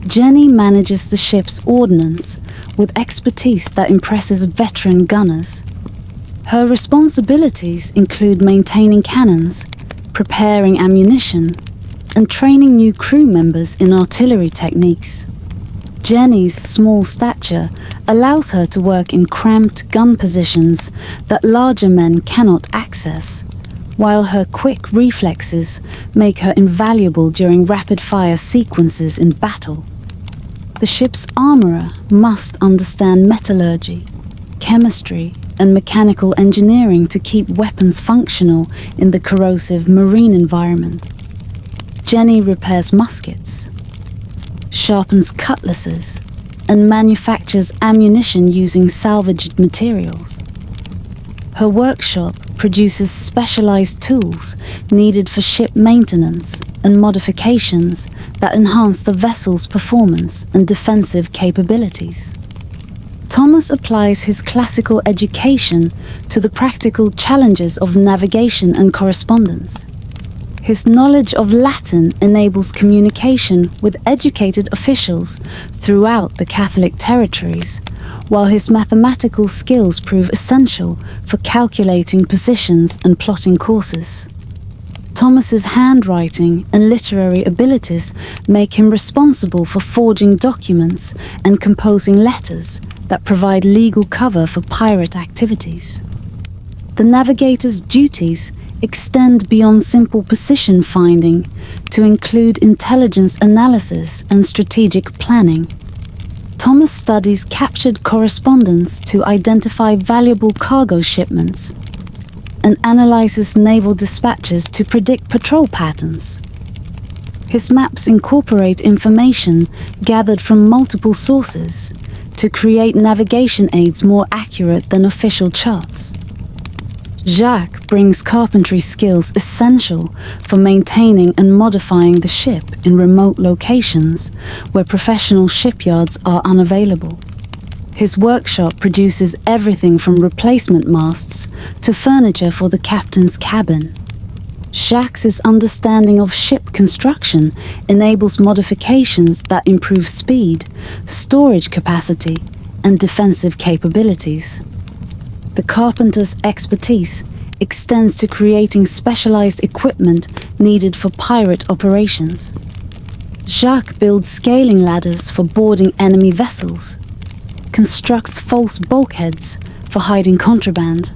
Jenny manages the ship's ordnance with expertise that impresses veteran gunners. Her responsibilities include maintaining cannons, preparing ammunition, and training new crew members in artillery techniques. Jenny's small stature allows her to work in cramped gun positions that larger men cannot access, while her quick reflexes make her invaluable during rapid-fire sequences in battle. The ship's armourer must understand metallurgy, chemistry, and mechanical engineering to keep weapons functional in the corrosive marine environment. Jenny repairs muskets, sharpens cutlasses, and manufactures ammunition using salvaged materials. Her workshop produces specialized tools needed for ship maintenance and modifications that enhance the vessel's performance and defensive capabilities. Thomas applies his classical education to the practical challenges of navigation and correspondence. His knowledge of Latin enables communication with educated officials throughout the Catholic territories, while his mathematical skills prove essential for calculating positions and plotting courses. Thomas's handwriting and literary abilities make him responsible for forging documents and composing letters that provide legal cover for pirate activities. The navigator's duties extend beyond simple position finding to include intelligence analysis and strategic planning. Thomas studies captured correspondence to identify valuable cargo shipments and analyzes naval dispatches to predict patrol patterns. His maps incorporate information gathered from multiple sources to create navigation aids more accurate than official charts. Jacques brings carpentry skills essential for maintaining and modifying the ship in remote locations where professional shipyards are unavailable. His workshop produces everything from replacement masts to furniture for the captain's cabin. Jacques' understanding of ship construction enables modifications that improve speed, storage capacity, and defensive capabilities. The carpenter's expertise extends to creating specialized equipment needed for pirate operations. Jacques builds scaling ladders for boarding enemy vessels, constructs false bulkheads for hiding contraband,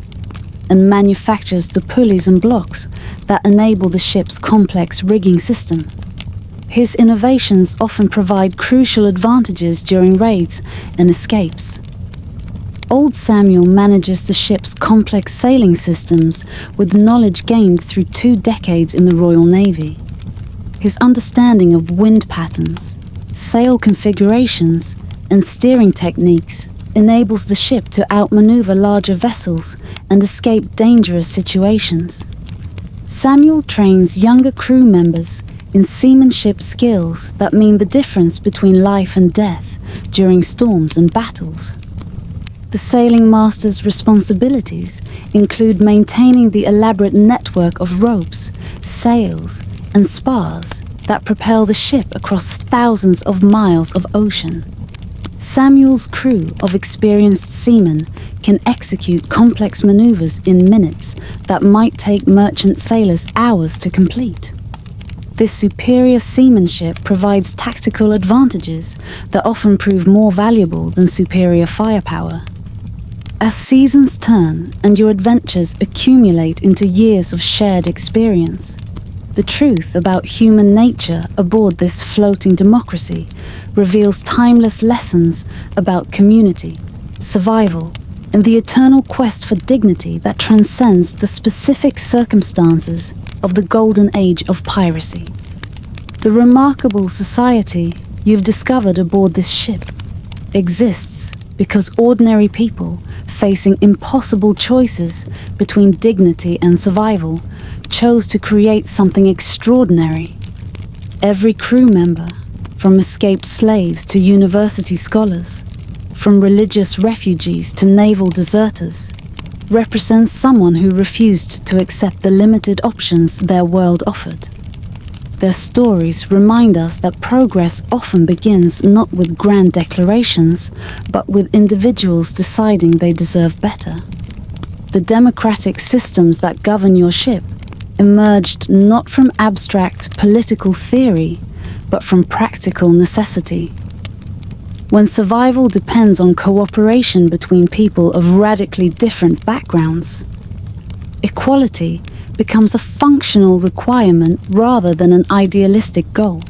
and manufactures the pulleys and blocks that enable the ship's complex rigging system. His innovations often provide crucial advantages during raids and escapes. Old Samuel manages the ship's complex sailing systems with knowledge gained through 2 decades in the Royal Navy. His understanding of wind patterns, sail configurations, and steering techniques enables the ship to outmaneuver larger vessels and escape dangerous situations. Samuel trains younger crew members in seamanship skills that mean the difference between life and death during storms and battles. The sailing master's responsibilities include maintaining the elaborate network of ropes, sails, and spars that propel the ship across thousands of miles of ocean. Samuel's crew of experienced seamen can execute complex maneuvers in minutes that might take merchant sailors hours to complete. This superior seamanship provides tactical advantages that often prove more valuable than superior firepower. As seasons turn and your adventures accumulate into years of shared experience, The truth about human nature aboard this floating democracy reveals timeless lessons about community, survival, and the eternal quest for dignity that transcends the specific circumstances of the golden age of piracy. The remarkable society you've discovered aboard this ship exists because ordinary people facing impossible choices between dignity and survival chose to create something extraordinary. Every crew member, from escaped slaves to university scholars, from religious refugees to naval deserters, represents someone who refused to accept the limited options their world offered. Their stories remind us that progress often begins not with grand declarations, but with individuals deciding they deserve better. The democratic systems that govern your ship emerged not from abstract political theory, but from practical necessity. When survival depends on cooperation between people of radically different backgrounds, equality becomes a functional requirement rather than an idealistic goal.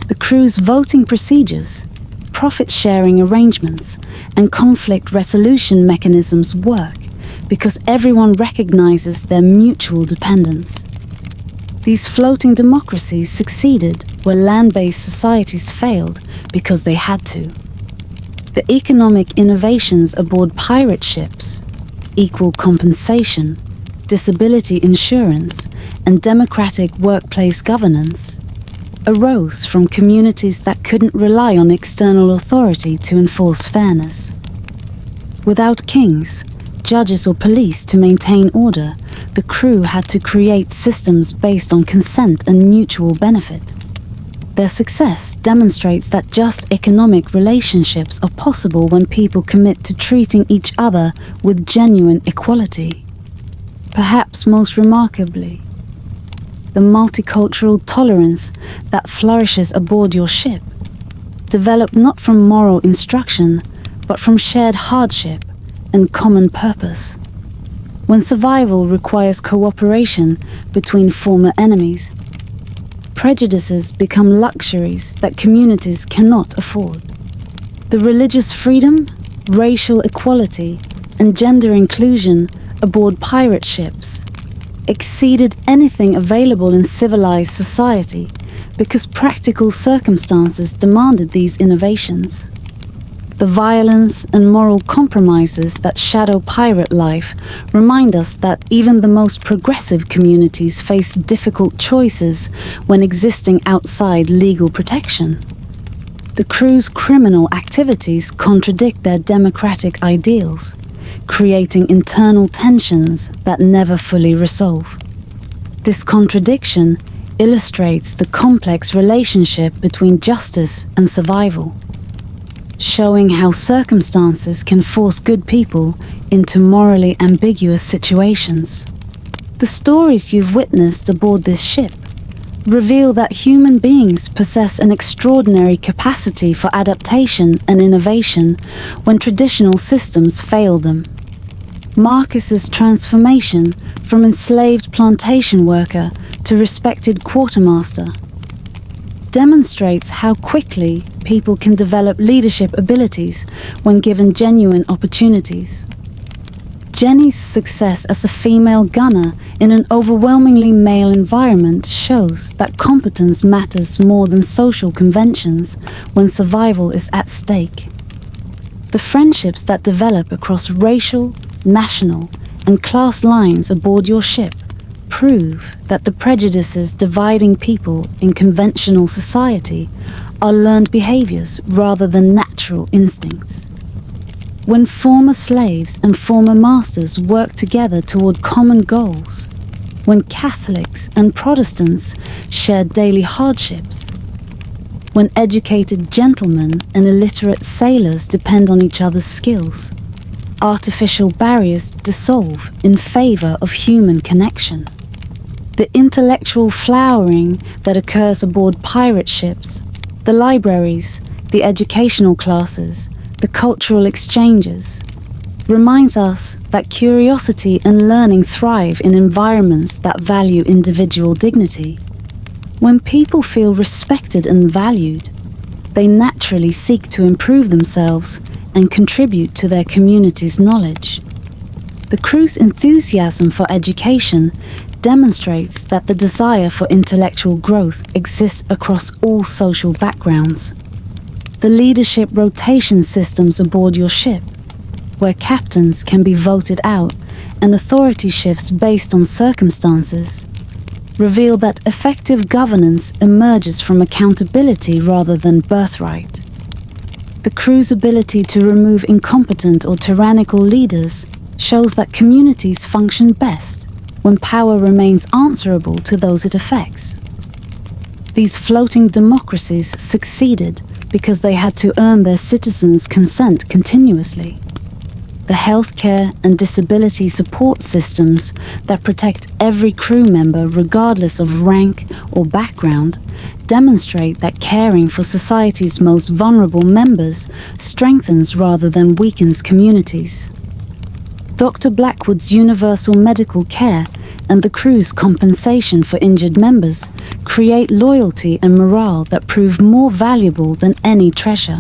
The crew's voting procedures, profit-sharing arrangements, and conflict resolution mechanisms work because everyone recognizes their mutual dependence. These floating democracies succeeded where land-based societies failed because they had to. The economic innovations aboard pirate ships, equal compensation, disability insurance, and democratic workplace governance, arose from communities that couldn't rely on external authority to enforce fairness. Without kings, judges or police to maintain order, the crew had to create systems based on consent and mutual benefit. Their success demonstrates that just economic relationships are possible when people commit to treating each other with genuine equality. Perhaps most remarkably, the multicultural tolerance that flourishes aboard your ship developed not from moral instruction, but from shared hardship and common purpose. When survival requires cooperation between former enemies, prejudices become luxuries that communities cannot afford. The religious freedom, racial equality, and gender inclusion aboard pirate ships exceeded anything available in civilized society because practical circumstances demanded these innovations. The violence and moral compromises that shadow pirate life remind us that even the most progressive communities face difficult choices when existing outside legal protection. The crew's criminal activities contradict their democratic ideals, creating internal tensions that never fully resolve. This contradiction illustrates the complex relationship between justice and survival, showing how circumstances can force good people into morally ambiguous situations. The stories you've witnessed aboard this ship reveal that human beings possess an extraordinary capacity for adaptation and innovation when traditional systems fail them. Marcus's transformation from enslaved plantation worker to respected quartermaster demonstrates how quickly people can develop leadership abilities when given genuine opportunities. Jenny's success as a female gunner in an overwhelmingly male environment shows that competence matters more than social conventions when survival is at stake. The friendships that develop across racial, national, and class lines aboard your ship prove that the prejudices dividing people in conventional society are learned behaviors rather than natural instincts. When former slaves and former masters work together toward common goals, when Catholics and Protestants share daily hardships, when educated gentlemen and illiterate sailors depend on each other's skills, artificial barriers dissolve in favor of human connection. The intellectual flowering that occurs aboard pirate ships, the libraries, the educational classes, the cultural exchanges, reminds us that curiosity and learning thrive in environments that value individual dignity. When people feel respected and valued, they naturally seek to improve themselves and contribute to their community's knowledge. The crew's enthusiasm for education demonstrates that the desire for intellectual growth exists across all social backgrounds. The leadership rotation systems aboard your ship, where captains can be voted out and authority shifts based on circumstances, reveal that effective governance emerges from accountability rather than birthright. The crew's ability to remove incompetent or tyrannical leaders shows that communities function best when power remains answerable to those it affects. These floating democracies succeeded because they had to earn their citizens' consent continuously. The healthcare and disability support systems that protect every crew member regardless of rank or background demonstrate that caring for society's most vulnerable members strengthens rather than weakens communities. Dr. Blackwood's universal medical care and the crew's compensation for injured members create loyalty and morale that prove more valuable than any treasure.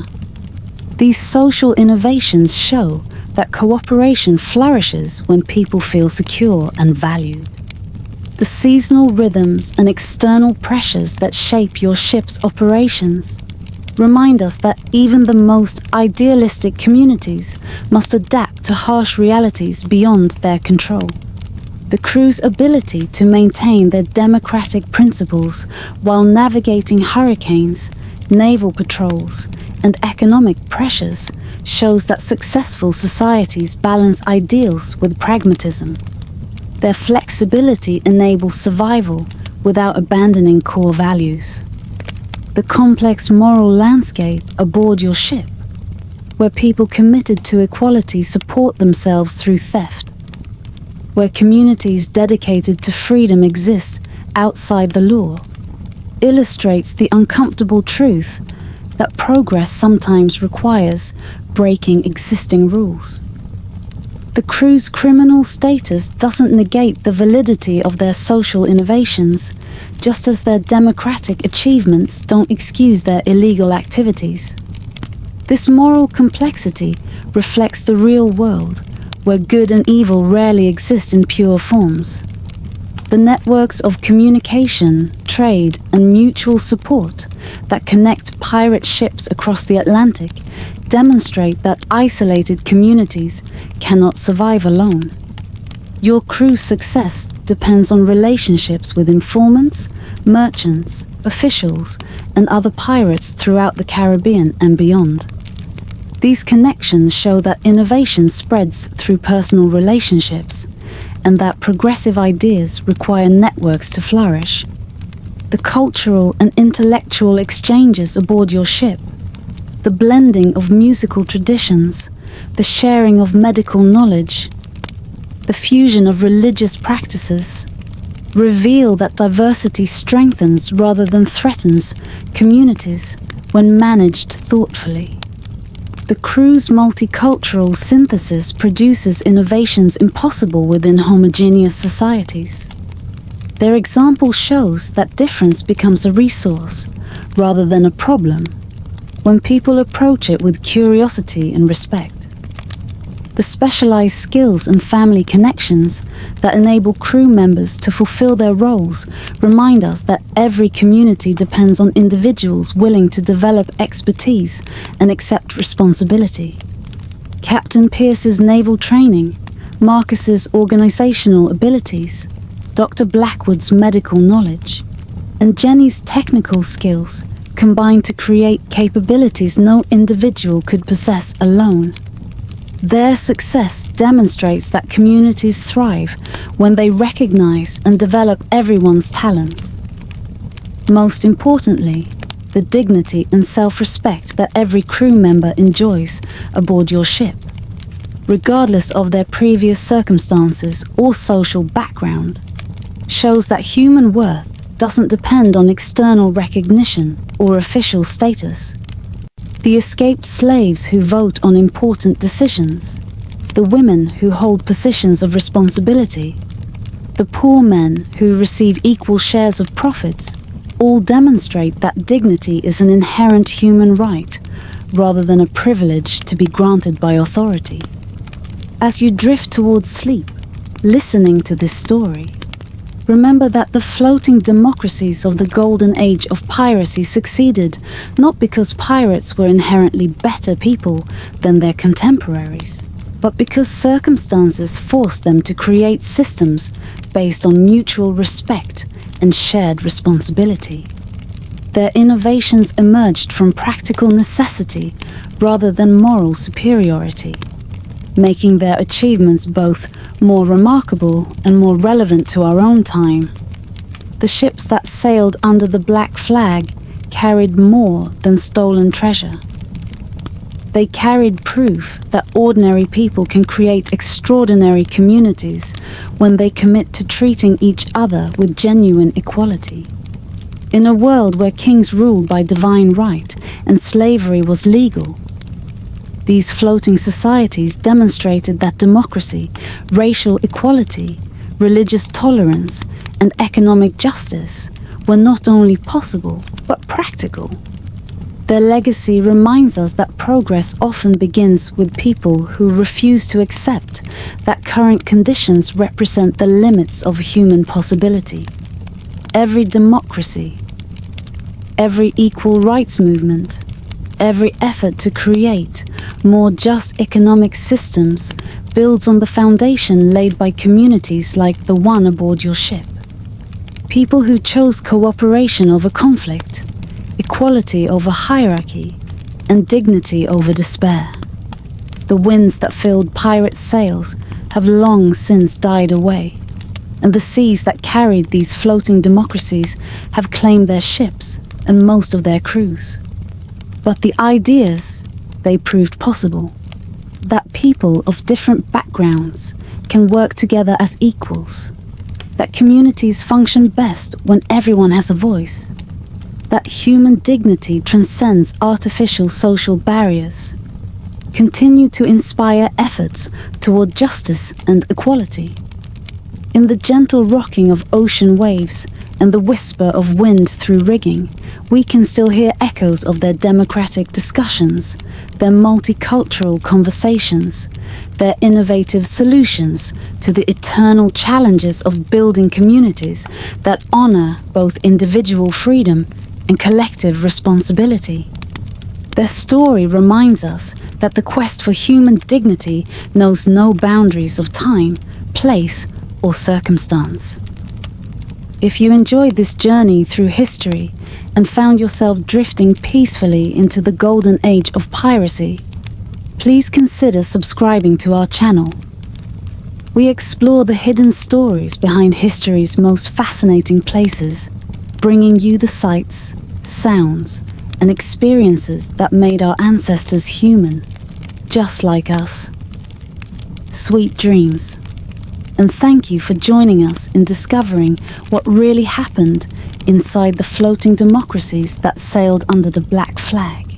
These social innovations show that cooperation flourishes when people feel secure and valued. The seasonal rhythms and external pressures that shape your ship's operations remind us that even the most idealistic communities must adapt to harsh realities beyond their control. The crew's ability to maintain their democratic principles while navigating hurricanes, naval patrols, and economic pressures shows that successful societies balance ideals with pragmatism. Their flexibility enables survival without abandoning core values. The complex moral landscape aboard your ship, where people committed to equality support themselves through theft, where communities dedicated to freedom exist outside the law, illustrates the uncomfortable truth that progress sometimes requires breaking existing rules. The crew's criminal status doesn't negate the validity of their social innovations, just as their democratic achievements don't excuse their illegal activities. This moral complexity reflects the real world, where good and evil rarely exist in pure forms. The networks of communication, trade, and mutual support that connect pirate ships across the Atlantic demonstrate that isolated communities cannot survive alone. Your crew's success depends on relationships with informants, merchants, officials, and other pirates throughout the Caribbean and beyond. These connections show that innovation spreads through personal relationships, and that progressive ideas require networks to flourish. The cultural and intellectual exchanges aboard your ship, the blending of musical traditions, the sharing of medical knowledge, the fusion of religious practices, reveal that diversity strengthens rather than threatens communities when managed thoughtfully. The crew's multicultural synthesis produces innovations impossible within homogeneous societies. Their example shows that difference becomes a resource rather than a problem when people approach it with curiosity and respect. The specialized skills and family connections that enable crew members to fulfill their roles remind us that every community depends on individuals willing to develop expertise and accept responsibility. Captain Pierce's naval training, Marcus's organizational abilities, Dr. Blackwood's medical knowledge, and Jenny's technical skills combine to create capabilities no individual could possess alone. Their success demonstrates that communities thrive when they recognize and develop everyone's talents. Most importantly, the dignity and self-respect that every crew member enjoys aboard your ship, regardless of their previous circumstances or social background, shows that human worth doesn't depend on external recognition or official status. The escaped slaves who vote on important decisions, the women who hold positions of responsibility, the poor men who receive equal shares of profits, all demonstrate that dignity is an inherent human right, rather than a privilege to be granted by authority. As you drift towards sleep, listening to this story, remember that the floating democracies of the golden age of piracy succeeded not because pirates were inherently better people than their contemporaries, but because circumstances forced them to create systems based on mutual respect and shared responsibility. Their innovations emerged from practical necessity rather than moral superiority, making their achievements both more remarkable and more relevant to our own time. The ships that sailed under the black flag carried more than stolen treasure. They carried proof that ordinary people can create extraordinary communities when they commit to treating each other with genuine equality. In a world where kings ruled by divine right and slavery was legal, these floating societies demonstrated that democracy, racial equality, religious tolerance, and economic justice were not only possible, but practical. Their legacy reminds us that progress often begins with people who refuse to accept that current conditions represent the limits of human possibility. Every democracy, every equal rights movement, every effort to create more just economic systems builds on the foundation laid by communities like the one aboard your ship. People who chose cooperation over conflict, equality over hierarchy, and dignity over despair. The winds that filled pirate sails have long since died away, and the seas that carried these floating democracies have claimed their ships and most of their crews. But the ideas, they proved possible, that people of different backgrounds can work together as equals, that communities function best when everyone has a voice, that human dignity transcends artificial social barriers, continue to inspire efforts toward justice and equality. In the gentle rocking of ocean waves and the whisper of wind through rigging, we can still hear echoes of their democratic discussions, their multicultural conversations, their innovative solutions to the eternal challenges of building communities that honor both individual freedom and collective responsibility. Their story reminds us that the quest for human dignity knows no boundaries of time, place, or circumstance. If you enjoyed this journey through history and found yourself drifting peacefully into the golden age of piracy, please consider subscribing to our channel. We explore the hidden stories behind history's most fascinating places, bringing you the sights, sounds, and experiences that made our ancestors human, just like us. Sweet dreams. And thank you for joining us in discovering what really happened inside the floating democracies that sailed under the black flag.